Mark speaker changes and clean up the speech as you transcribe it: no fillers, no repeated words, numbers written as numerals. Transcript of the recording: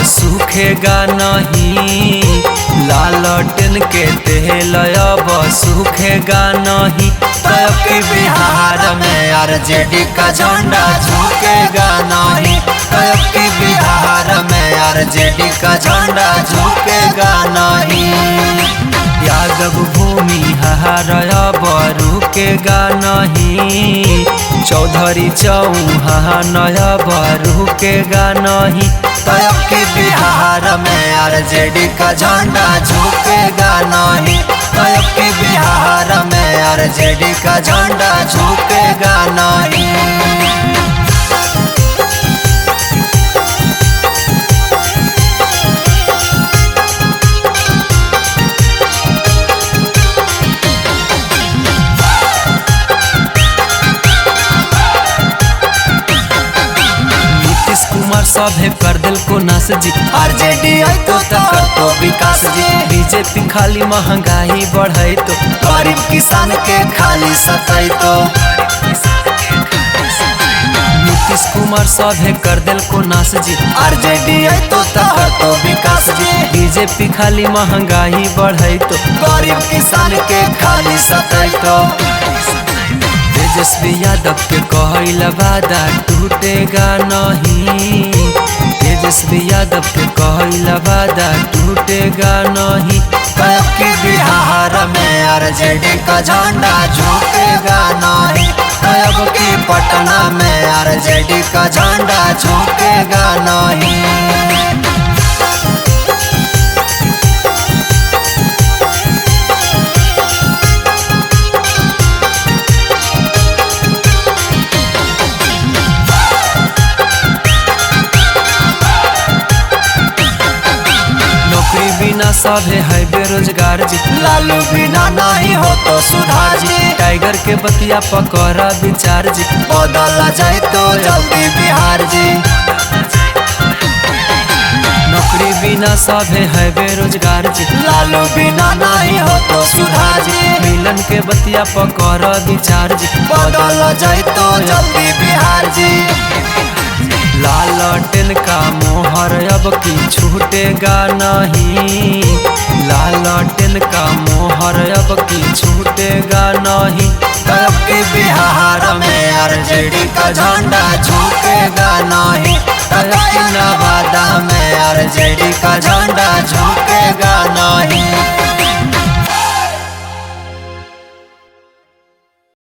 Speaker 1: सूखेगा नहीं, लालटेन के तेल अब सूखेगा नहीं। तब की बिहार में आरजेडी का झंडा झुकेगा नहीं, तब की बिहार में आरजेडी का झंडा झुकेगा नहीं। यादव भूमि हार अब रुकेगा नहीं, चौधरी चौहान अब रुकेगा नहीं। तब की बिहार में आरजेडी का झंडा झुकेगा नहीं, तब की बिहार में आरजेडी का झंडा झुकेगा नहीं। सभे कर दिल को नास जी, आरजेडी आई तो कर तो विकास जी। बीजेपी खाली महंगाई बढ़ाई तो, गरीब किसान के खाली सताई तो। नीतीश कुमार सभे कर दिल को नास जी, आरजेडी आई तो कर तो विकास जी। बीजेपी खाली महंगाई बढ़ाई तो, गरीब किसान के खाली सताई तो। तेजस्वी यादव के कहला वादा टूटेगा नहीं, तेजस्वी यादव के कहला वादा टूटेगा नहीं। तब की बिहार में आरजेडी का झंडा झुकेगा नहीं, तब की पटना में आरजेडी का झंडा झुकेगा नहीं। बिना सभे है बेरोजगार जी, लालू बिना नहीं हो तो सुधार जी। टाइगर के बतिया पकड़ा विचार जी, बदला जाए तो जल्दी बिहार जी। नौकरी बिना सभे है बेरोजगार जी, लालू बिना नहीं हो तो सुधार जी। मिलन के बतिया पकड़ा विचार जी, बदला जाए तो जल्दी बिहार जी। लालटेन का मोहर अब की छूटेगा नहीं, लालटेन का मोहर अब की छूटेगा नहीं। तब की बिहार में आरजेडी का झंडा झुकेगा नहीं, तब की नवादा में आरजेडी का झंडा झुकेगा नहीं।